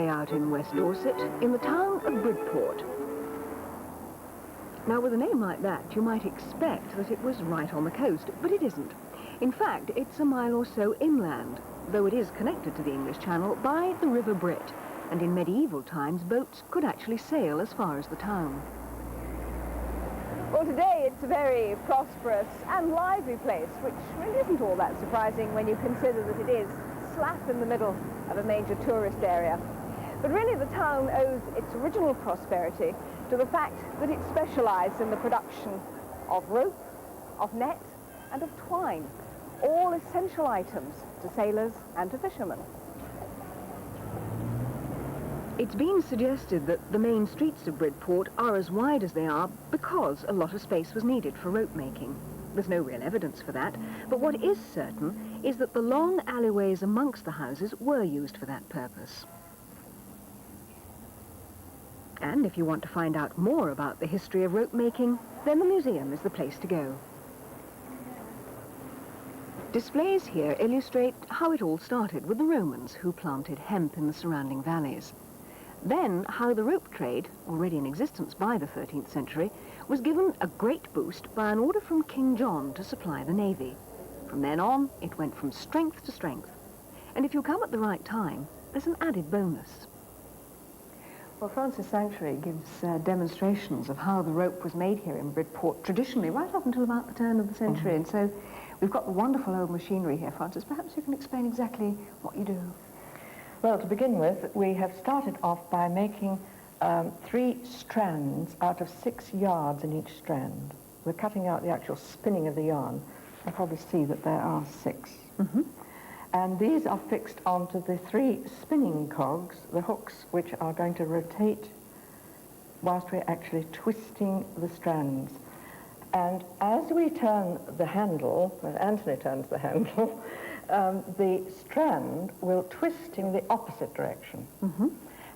out in West Dorset, in the town of Bridport. Now, with a name like that, you might expect that it was right on the coast, but it isn't. In fact, it's a mile or so inland, though it is connected to the English Channel by the River Brit, and in medieval times, boats could actually sail as far as the town. Well, today it's a very prosperous and lively place, which really isn't all that surprising when you consider that it is slap in the middle of a major tourist area. But really the town owes its original prosperity to the fact that it specialised in the production of rope, of net and of twine, all essential items to sailors and to fishermen. It's been suggested that the main streets of Bridport are as wide as they are because a lot of space was needed for rope making. There's no real evidence for that, but what is certain is that the long alleyways amongst the houses were used for that purpose. And if you want to find out more about the history of rope making, then the museum is the place to go. Displays here illustrate how it all started with the Romans, who planted hemp in the surrounding valleys. Then how the rope trade, already in existence by the 13th century, was given a great boost by an order from King John to supply the navy. From then on, it went from strength to strength. And if you come at the right time, there's an added bonus. Well, Francis Sanctuary gives demonstrations of how the rope was made here in Bridport, traditionally, right up until about the turn of the century. And so we've got the wonderful old machinery here, Francis. Perhaps you can explain exactly what you do. Well, to begin with, we have started off by making 3 strands out of 6 yards in each strand. We're cutting out the actual spinning of the yarn. You'll probably see that there are 6. Mm-hmm. And these are fixed onto the 3 spinning cogs, the hooks, which are going to rotate whilst we're actually twisting the strands. And as we turn the handle, as Anthony turns the handle, the strand will twist in the opposite direction. Mm-hmm.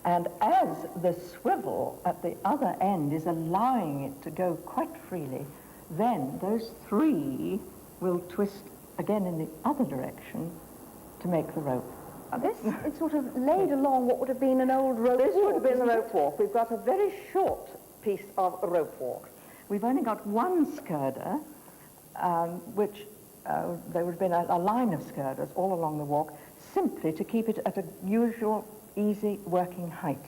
And as the swivel at the other end is allowing it to go quite freely, then those 3 will twist again in the other direction to make the rope. This is sort of laid along what would have been an old rope This walk, would have been a isn't rope walk. We've got a very short piece of a rope walk. We've only got 1 skirder, which there would have been a line of skirders all along the walk, simply to keep it at a usual, easy working height.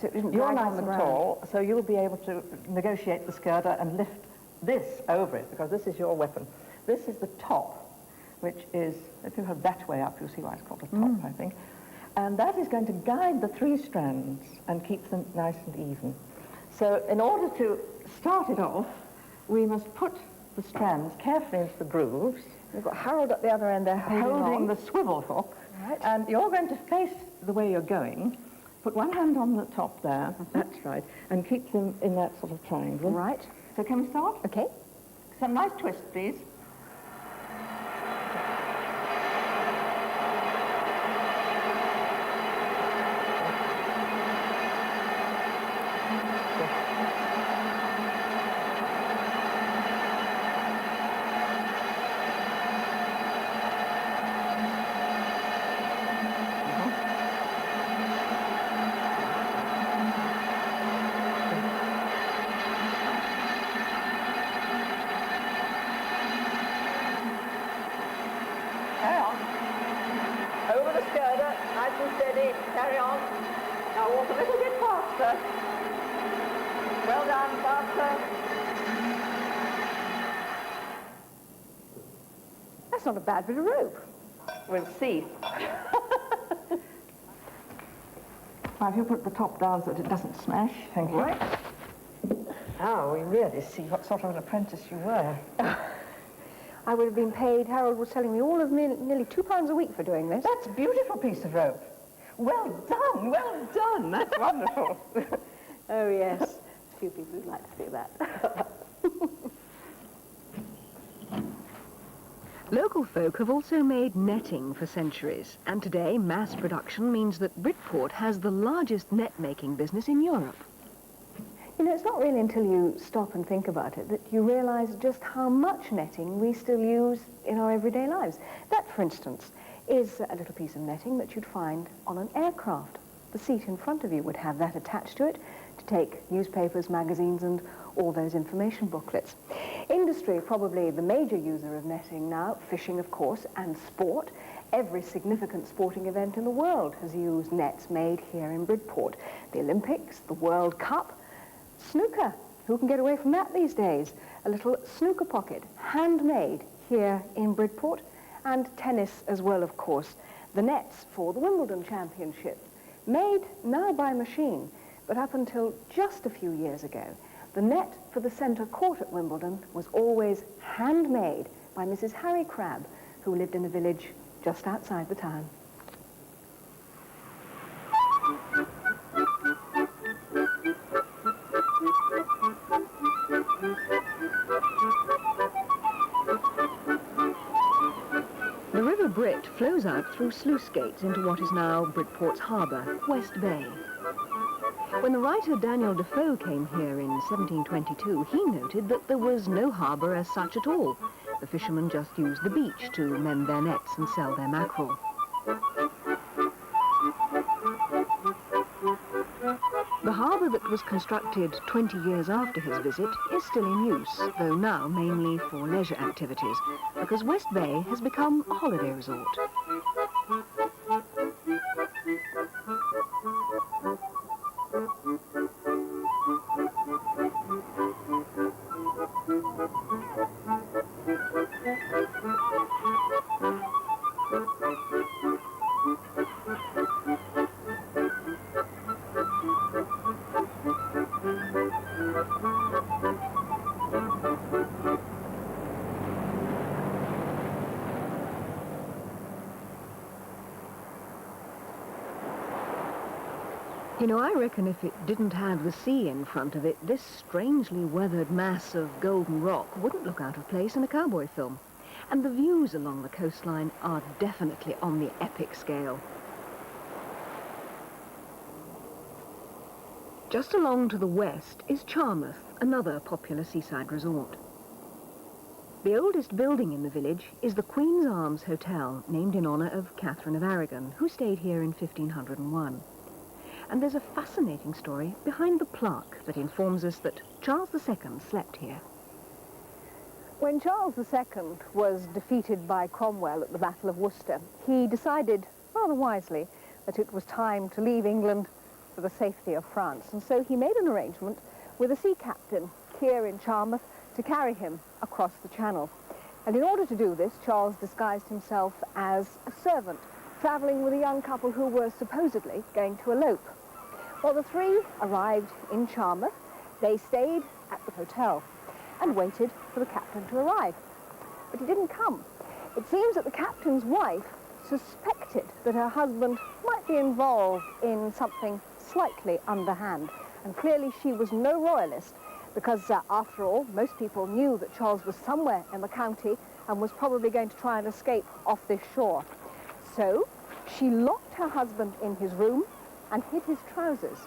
So it isn't You're dragged nice on the and ground. tall, so you'll be able to negotiate the skirder and lift this over it, because this is your weapon. This is the top, which is, if you have that way up, you'll see why it's called a top, I think. And that is going to guide the 3 strands and keep them nice and even. So in order to start it off, we must put the strands carefully into the grooves. We've got Harold at the other end there holding the swivel hook. Right. And you're going to face the way you're going. Put one hand on the top there, that's right, and keep them in that sort of triangle. Right. So can we start? Okay. Some nice twist, please. Carry on. Now walk a little bit faster. Well done, faster. That's not a bad bit of rope. We'll see. Now, if you put the top down so that it doesn't smash, thank you. Right. Now we really see what sort of an apprentice you were. I would have been paid, Harold was telling me, all of nearly £2 a week for doing this. That's a beautiful piece of rope. Well done, well done. That's wonderful. Oh, yes. A few people would like to do that. Local folk have also made netting for centuries, and today mass production means that Bridport has the largest net-making business in Europe. You know, it's not really until you stop and think about it that you realise just how much netting we still use in our everyday lives. That, for instance, is a little piece of netting that you'd find on an aircraft. The seat in front of you would have that attached to it to take newspapers, magazines, and all those information booklets. Industry, probably the major user of netting now, fishing, of course, and sport. Every significant sporting event in the world has used nets made here in Bridport. The Olympics, the World Cup, snooker. Who can get away from that these days? A little snooker pocket, handmade here in Bridport, and tennis as well, of course. The nets for the Wimbledon Championship, made now by machine, but up until just a few years ago, the net for the centre court at Wimbledon was always handmade by Mrs. Harry Crabb, who lived in a village just outside the town. The River Brit flows out through sluice gates into what is now Bridport's harbour, West Bay. When the writer Daniel Defoe came here in 1722, he noted that there was no harbour as such at all. The fishermen just used the beach to mend their nets and sell their mackerel. The harbour that was constructed 20 years after his visit is still in use, though now mainly for leisure activities, because West Bay has become a holiday resort. You know, I reckon if it didn't have the sea in front of it, this strangely weathered mass of golden rock wouldn't look out of place in a cowboy film. And the views along the coastline are definitely on the epic scale. Just along to the west is Charmouth, another popular seaside resort. The oldest building in the village is the Queen's Arms Hotel, named in honour of Catherine of Aragon, who stayed here in 1501. And there's a fascinating story behind the plaque that informs us that Charles II slept here. When Charles II was defeated by Cromwell at the Battle of Worcester, he decided, rather wisely, that it was time to leave England for the safety of France. And so he made an arrangement with a sea captain here in Charmouth to carry him across the Channel. And in order to do this, Charles disguised himself as a servant, travelling with a young couple who were supposedly going to elope. Well, the three arrived in Charmouth. They stayed at the hotel and waited for the captain to arrive. But he didn't come. It seems that the captain's wife suspected that her husband might be involved in something slightly underhand. And clearly she was no royalist, because after all, most people knew that Charles was somewhere in the county and was probably going to try and escape off this shore. So she locked her husband in his room and hid his trousers.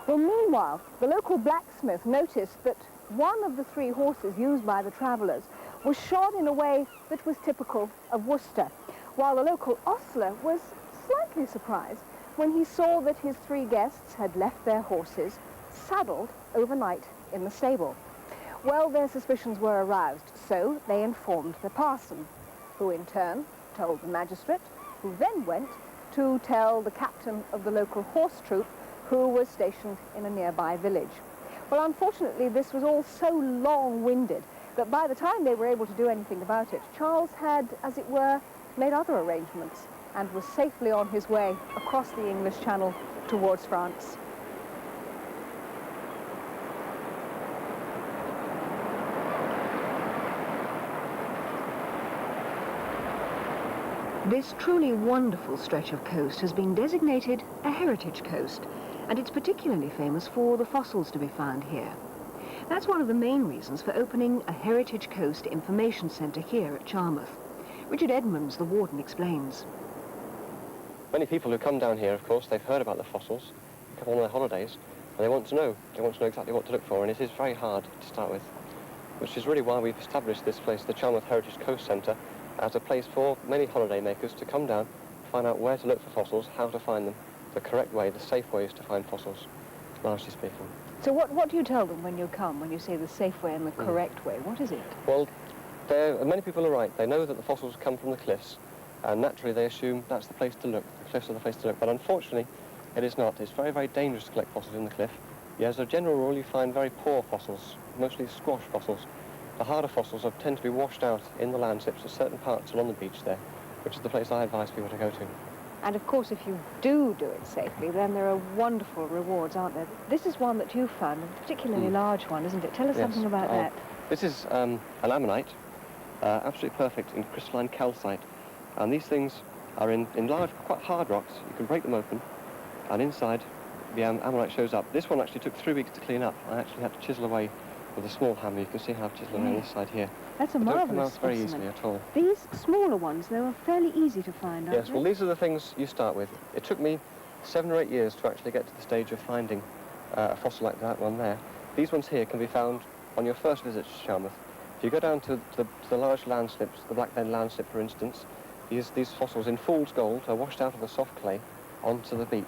Well, meanwhile, the local blacksmith noticed that one of the three horses used by the travellers was shod in a way that was typical of Worcester, while the local ostler was slightly surprised when he saw that his three guests had left their horses saddled overnight in the stable. Well, their suspicions were aroused, so they informed the parson, who in turn told the magistrate, who then went to tell the captain of the local horse troop, who was stationed in a nearby village. Well, unfortunately, this was all so long-winded that by the time they were able to do anything about it, Charles had, as it were, made other arrangements and was safely on his way across the English Channel towards France. This truly wonderful stretch of coast has been designated a heritage coast, and it's particularly famous for the fossils to be found here. That's one of the main reasons for opening a Heritage Coast Information Centre here at Charmouth. Richard Edmonds, the warden, explains. Many people who come down here, of course, they've heard about the fossils, come on their holidays, and they want to know. They want to know exactly what to look for, and it is very hard to start with, which is really why we've established this place, the Charmouth Heritage Coast Centre, as a place for many holiday makers to come down, find out where to look for fossils, how to find them, the correct way, the safe way is to find fossils, largely speaking. So what do you tell them when you come, when you say the safe way and the correct way? What is it? Well, many people are right. They know that the fossils come from the cliffs, and naturally they assume that's the place to look. The cliffs are the place to look, but unfortunately it is not. It's very, very dangerous to collect fossils in the cliff. As a general rule, you find very poor fossils, mostly squash fossils. The harder fossils tend to be washed out in the landslips at certain parts along the beach there, which is the place I advise people to go to. And of course, if you do it safely, then there are wonderful rewards, aren't there? This is one that you found, a particularly large one, isn't it? Tell us something about that. This is an ammonite, absolutely perfect in crystalline calcite. And these things are in large, quite hard rocks. You can break them open, and inside the ammonite shows up. This one actually took 3 weeks to clean up. I actually had to chisel away with a small hammer. You can see how I've chiseled on this side here. That's a marvellous specimen. They don't come out very easily at all. These smaller ones, they were fairly easy to find, aren't Yes, they? well, these are the things you start with. It took me 7 or 8 years to actually get to the stage of finding a fossil like that one there. These ones here can be found on your first visit to Charmouth. If you go down to the large landslips, the Black Bend landslip, for instance, these fossils in fool's gold are washed out of the soft clay onto the beach.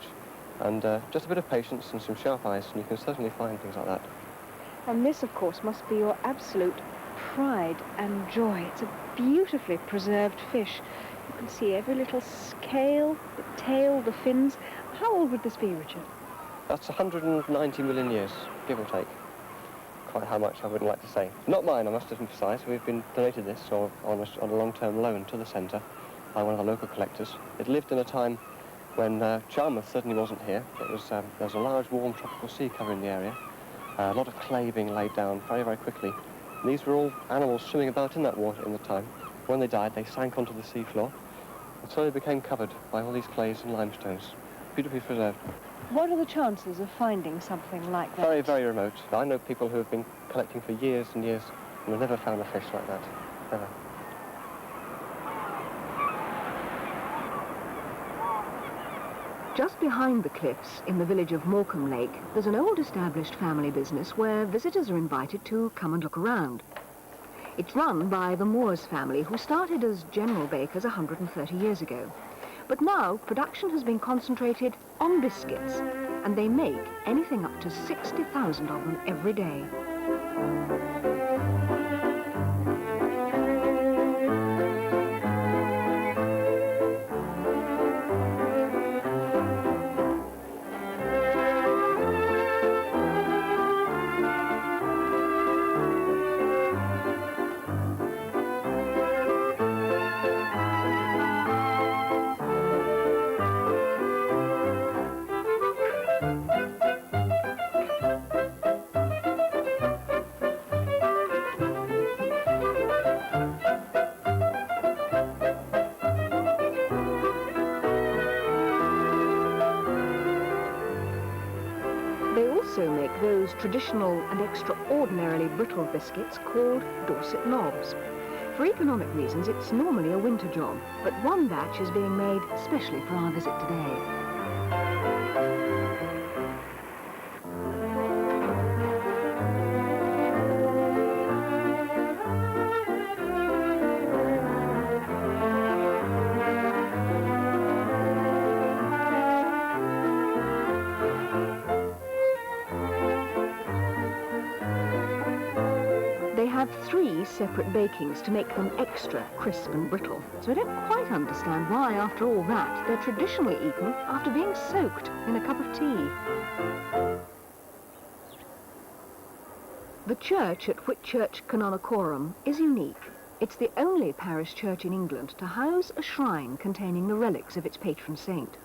And just a bit of patience and some sharp eyes, and you can certainly find things like that. And this, of course, must be your absolute pride and joy. It's a beautifully preserved fish. You can see every little scale, the tail, the fins. How old would this be, Richard? That's 190 million years, give or take. Quite how much I wouldn't like to say. Not mine, I must emphasise. We've been donated this on a long-term loan to the centre by one of the local collectors. It lived in a time when Charmouth certainly wasn't here. There was a large warm tropical sea covering the area. A lot of clay being laid down very, very quickly. And these were all animals swimming about in that water in the time. When they died, they sank onto the seafloor and slowly became covered by all these clays and limestones. Beautifully preserved. What are the chances of finding something like that? Very, very remote. I know people who have been collecting for years and years and have never found a fish like that. Never. Just behind the cliffs, in the village of Morecambe Lake, there's an old established family business where visitors are invited to come and look around. It's run by the Moores family, who started as general bakers 130 years ago. But now production has been concentrated on biscuits, and they make anything up to 60,000 of them every day. Make those traditional and extraordinarily brittle biscuits called Dorset knobs. For economic reasons, it's normally a winter job, but one batch is being made especially for our visit today. They have 3 separate bakings to make them extra crisp and brittle. So I don't quite understand why, after all that, they're traditionally eaten after being soaked in a cup of tea. The church at Whitchurch Canonicorum is unique. It's the only parish church in England to house a shrine containing the relics of its patron saint.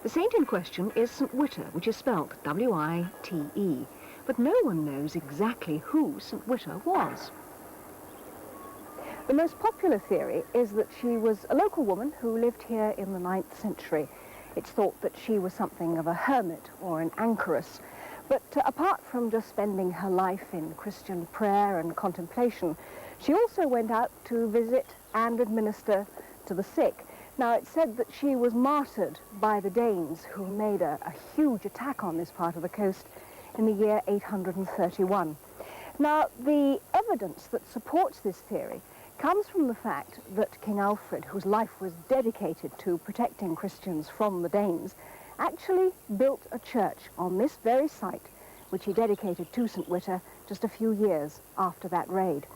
The saint in question is St. Witter, which is spelt W-I-T-E. But no one knows exactly who St. Witter was. The most popular theory is that she was a local woman who lived here in the 9th century. It's thought that she was something of a hermit or an anchoress. But apart from just spending her life in Christian prayer and contemplation, she also went out to visit and administer to the sick. Now, it's said that she was martyred by the Danes, who made a huge attack on this part of the coast in the year 831. Now, the evidence that supports this theory comes from the fact that King Alfred, whose life was dedicated to protecting Christians from the Danes, actually built a church on this very site, which he dedicated to St. Witter just a few years after that raid.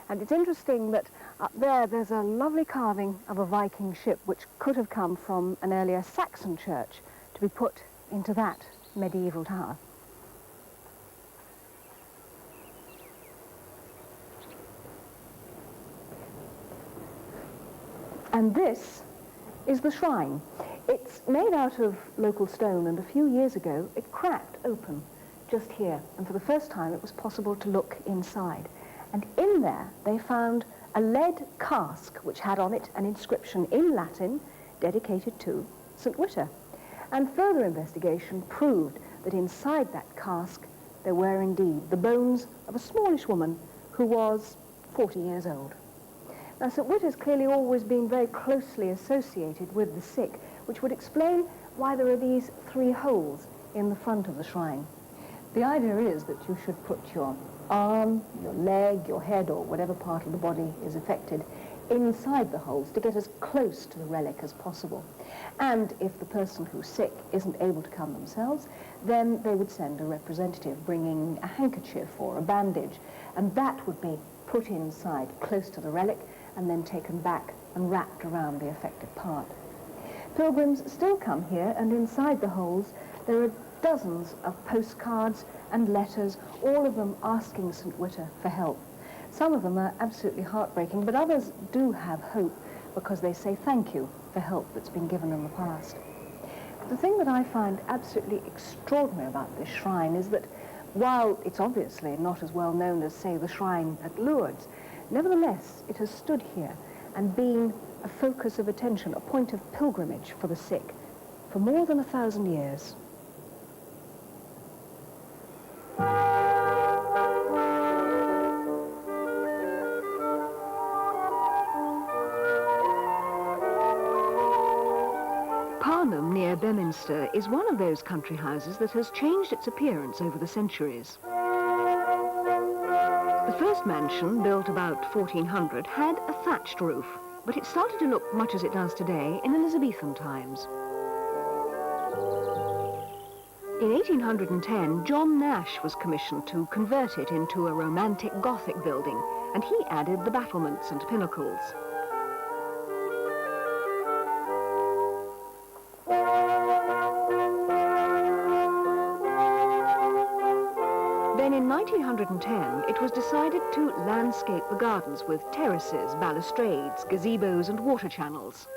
And it's interesting that up there's a lovely carving of a Viking ship which could have come from an earlier Saxon church to be put into that medieval tower. And this is the shrine. It's made out of local stone, and a few years ago it cracked open just here, and for the first time it was possible to look inside. And in there they found a lead cask which had on it an inscription in Latin dedicated to St. Witter. And further investigation proved that inside that cask there were indeed the bones of a smallish woman who was 40 years old. Now, St. Witter's clearly always been very closely associated with the sick, which would explain why there are these 3 holes in the front of the shrine. The idea is that you should put your arm, your leg, your head, or whatever part of the body is affected inside the holes to get as close to the relic as possible. And if the person who's sick isn't able to come themselves, then they would send a representative bringing a handkerchief or a bandage, and that would be put inside close to the relic and then taken back and wrapped around the affected part. Pilgrims still come here, and inside the holes there are dozens of postcards and letters, all of them asking St. Witter for help. Some of them are absolutely heartbreaking, but others do have hope because they say thank you for help that's been given in the past. The thing that I find absolutely extraordinary about this shrine is that while it's obviously not as well known as, say, the shrine at Lourdes, nevertheless it has stood here and been a focus of attention, a point of pilgrimage for the sick for more than 1,000 years. Parnham, near Beminster, is one of those country houses that has changed its appearance over the centuries. The first mansion, built about 1400, had a thatched roof, but it started to look much as it does today in Elizabethan times. In 1810, John Nash was commissioned to convert it into a romantic Gothic building, and he added the battlements and pinnacles. Then in 1910, it was decided to landscape the gardens with terraces, balustrades, gazebos and water channels.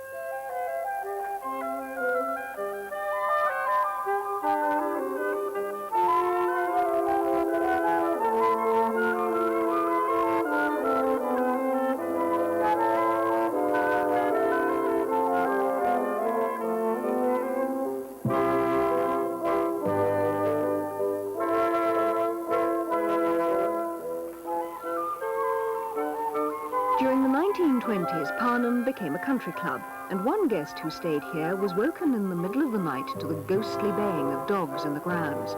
During the 1920s, Parnham became a country club, and one guest who stayed here was woken in the middle of the night to the ghostly baying of dogs in the grounds.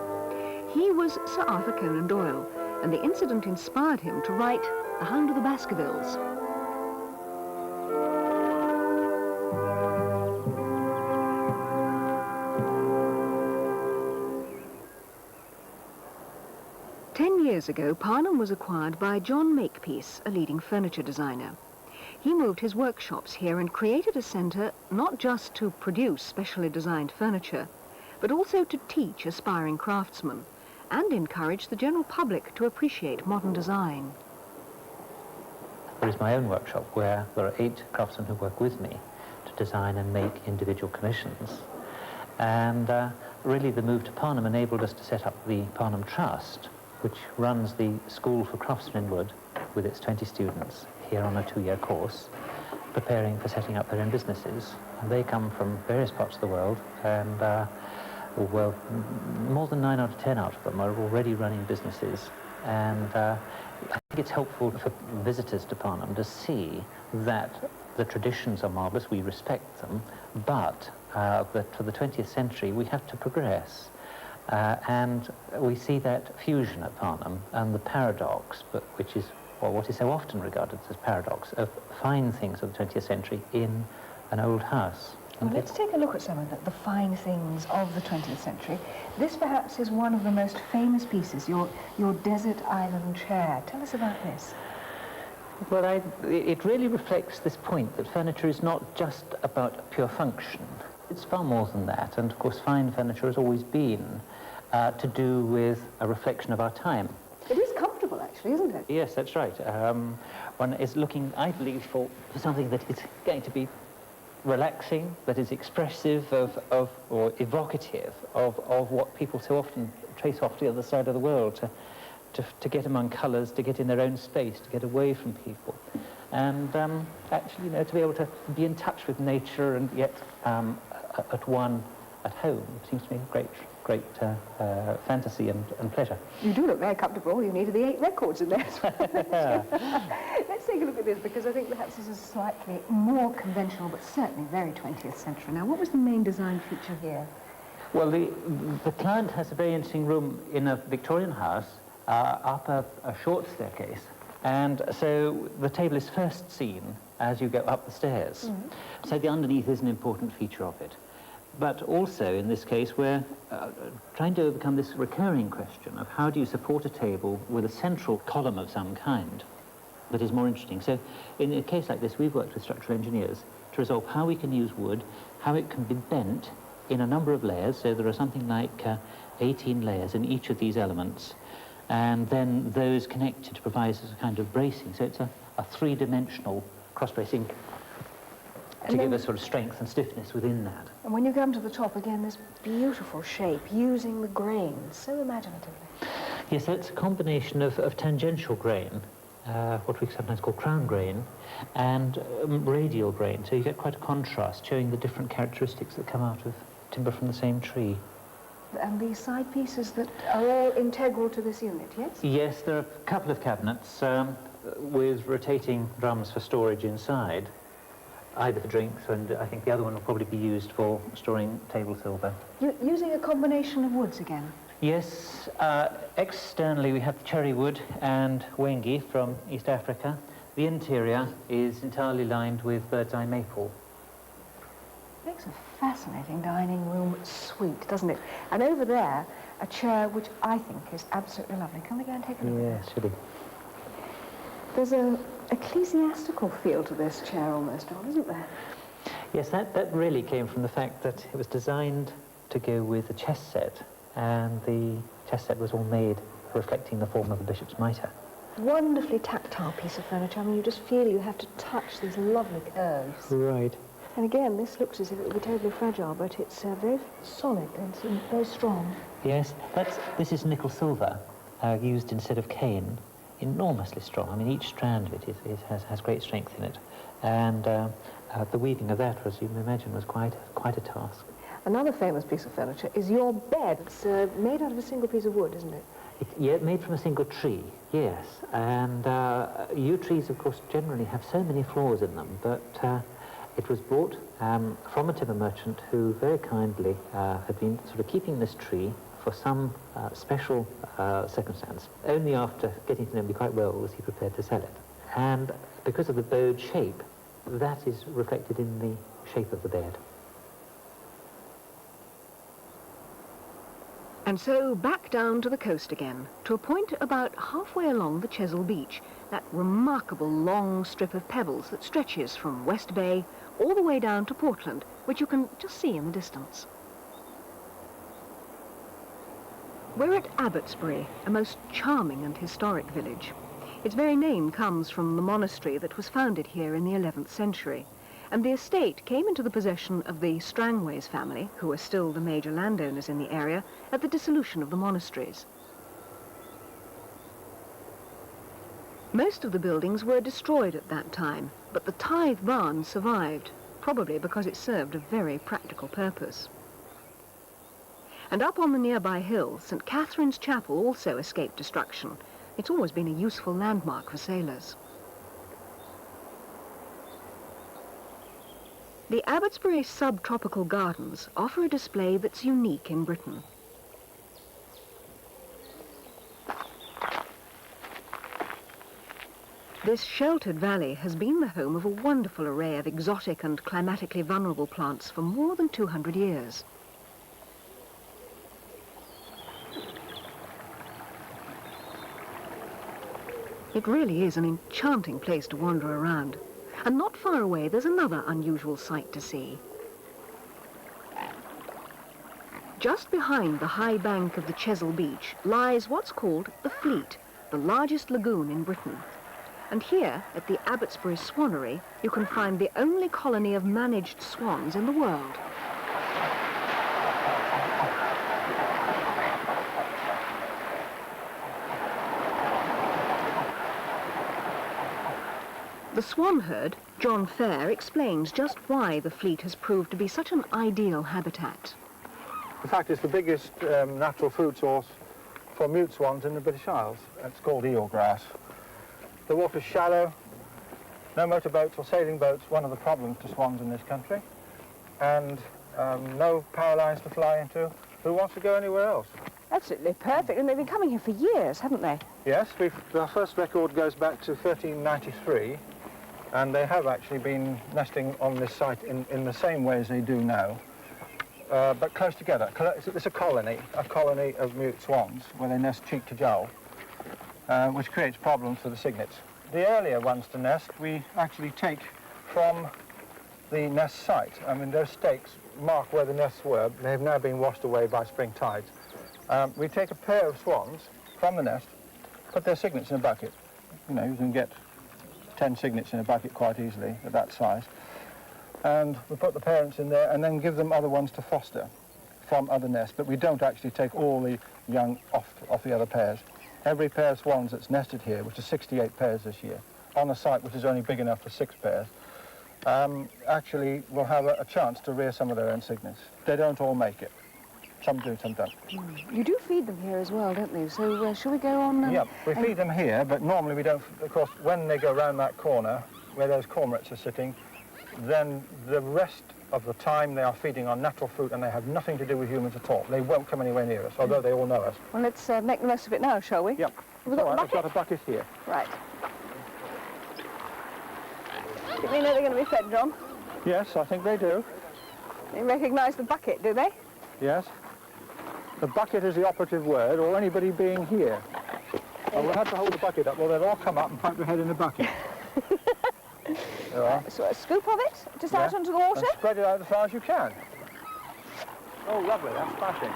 He was Sir Arthur Conan Doyle, and the incident inspired him to write The Hound of the Baskervilles. Years ago, Parnham was acquired by John Makepeace, a leading furniture designer. He moved his workshops here and created a centre not just to produce specially designed furniture, but also to teach aspiring craftsmen and encourage the general public to appreciate modern design. There is my own workshop where there are 8 craftsmen who work with me to design and make individual commissions. And really the move to Parnham enabled us to set up the Parnham Trust, which runs the School for Craftsmen in Wood with its 20 students here on a 2-year course, preparing for setting up their own businesses. And they come from various parts of the world, and well, more than 9 out of 10 out of them are already running businesses. And I think it's helpful for visitors to Parnham to see that the traditions are marvellous, we respect them, but that for the 20th century we have to progress. And we see that fusion at Parnham and the paradox, but which is what is so often regarded as paradox, of fine things of the 20th century in an old house. Well, let's take a look at some of the fine things of the 20th century. This perhaps is one of the most famous pieces, your desert island chair. Tell us about this. Well, it really reflects this point that furniture is not just about pure function. It's far more than that, and of course fine furniture has always been to do with a reflection of our time. It is comfortable, actually, isn't it? Yes, that's right. One is looking, I believe, for something that is going to be relaxing, that is expressive or evocative of what people so often trace off to the other side of the world, to get among colours, to get in their own space, to get away from people. And actually, to be able to be in touch with nature and yet at one at home seems to me a great fantasy and pleasure. You do look very comfortable. All you need are the 8 records in there. Let's take a look at this, because I think perhaps this is slightly more conventional, but certainly very 20th century. Now, what was the main design feature here? Well, the client has a very interesting room in a Victorian house up a short staircase, and so the table is first seen as you go up the stairs. Mm-hmm. So the underneath is an important feature of it. But also, in this case, we're trying to overcome this recurring question of how do you support a table with a central column of some kind that is more interesting. So in a case like this, we've worked with structural engineers to resolve how we can use wood, how it can be bent in a number of layers. So there are something like 18 layers in each of these elements, and then those connected to provide as a kind of bracing. So it's a three-dimensional cross-bracing to give us sort of strength and stiffness within that. And when you come to the top, again, this beautiful shape, using the grain so imaginatively. Yes, so it's a combination of tangential grain, what we sometimes call crown grain, and radial grain. So you get quite a contrast, showing the different characteristics that come out of timber from the same tree. And these side pieces that are all integral to this unit, yes? Yes, there are a couple of cabinets with rotating drums for storage inside, either for drinks, and I think the other one will probably be used for storing table silver. You're using a combination of woods again? Yes, externally we have the cherry wood and wengi from East Africa. The interior is entirely lined with bird's eye maple. Makes a fascinating dining room suite, doesn't it? And over there, a chair which I think is absolutely lovely. Can we go and take a look? Yes, should be. There's an ecclesiastical feel to this chair almost, isn't there? Yes, that really came from the fact that it was designed to go with a chess set, and the chess set was all made reflecting the form of the bishop's mitre. Wonderfully tactile piece of furniture. I mean, you just feel you have to touch these lovely curves. Right. And again, this looks as if it would be totally fragile, but it's very solid and very strong. Yes, this is nickel silver, used instead of cane. Enormously strong. I mean, each strand of it has great strength in it, and the weaving of that, as you can imagine, was quite a task. Another famous piece of furniture is your bed. It's made out of a single piece of wood, isn't it? Yeah, made from a single tree, yes. And yew trees, of course, generally have so many flaws in them, but it was bought from a timber merchant who very kindly had been sort of keeping this tree for some special circumstance. Only after getting to know me quite well was he prepared to sell it. And because of the bowed shape, that is reflected in the shape of the bed. And so back down to the coast again, to a point about halfway along the Chesil Beach, that remarkable long strip of pebbles that stretches from West Bay all the way down to Portland, which you can just see in the distance. We're at Abbotsbury, a most charming and historic village. Its very name comes from the monastery that was founded here in the 11th century, and the estate came into the possession of the Strangways family, who were still the major landowners in the area, at the dissolution of the monasteries. Most of the buildings were destroyed at that time, but the tithe barn survived, probably because it served a very practical purpose. And up on the nearby hill, St. Catherine's Chapel also escaped destruction. It's always been a useful landmark for sailors. The Abbotsbury subtropical gardens offer a display that's unique in Britain. This sheltered valley has been the home of a wonderful array of exotic and climatically vulnerable plants for more than 200 years. It really is an enchanting place to wander around. And not far away, there's another unusual sight to see. Just behind the high bank of the Chesil Beach lies what's called the Fleet, the largest lagoon in Britain. And here, at the Abbotsbury Swanery, you can find the only colony of managed swans in the world. The swan herd, John Fair, explains just why the Fleet has proved to be such an ideal habitat. In fact, it's the biggest natural food source for mute swans in the British Isles. It's called eelgrass. The water's shallow, no motorboats or sailing boats, one of the problems to swans in this country, and no power lines to fly into. Who wants to go anywhere else? Absolutely perfect, and they've been coming here for years, haven't they? Yes, our first record goes back to 1393, and they have actually been nesting on this site in the same way as they do now, but close together. It's a colony of mute swans where they nest cheek to jowl, which creates problems for the cygnets. The earlier ones to nest we actually take from the nest site. I mean, those stakes mark where the nests were. They have now been washed away by spring tides. We take a pair of swans from the nest, put their cygnets in a bucket. You know, you can get 10 cygnets in a bucket quite easily at that size. And we put the parents in there and then give them other ones to foster from other nests, but we don't actually take all the young off the other pairs. Every pair of swans that's nested here, which is 68 pairs this year, on a site which is only big enough for 6 pairs, actually will have a chance to rear some of their own cygnets. They don't all make it. Some do, some don't. You do feed them here as well, don't you? So shall we go on? Yep, we feed them here, but normally we don't. Of course, when they go round that corner, where those cormorants are sitting, then the rest of the time they are feeding on natural fruit and they have nothing to do with humans at all. They won't come anywhere near us, although they all know us. Well, let's make the most of it now, shall we? Yep. We've got a bucket? We've got a bucket here. Right. Do they know they're going to be fed, John? Yes, I think they do. They recognise the bucket, do they? Yes. The bucket is the operative word, or anybody being here. And we'll have to hold the bucket up, or they'll all come up and poke their head in the bucket. There are. So a scoop of it, just out onto the water? And spread it out as far as you can. Oh, lovely, that's smashing.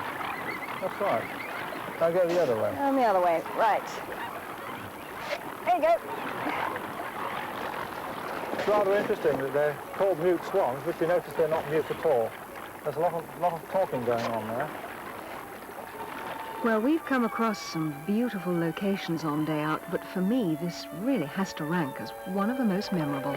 That's right. Now go the other way. And the other way, right. There you go. It's rather interesting that they're called mute swans, but you notice they're not mute at all. There's a lot of talking going on there. Well, we've come across some beautiful locations on day out, but for me, this really has to rank as one of the most memorable.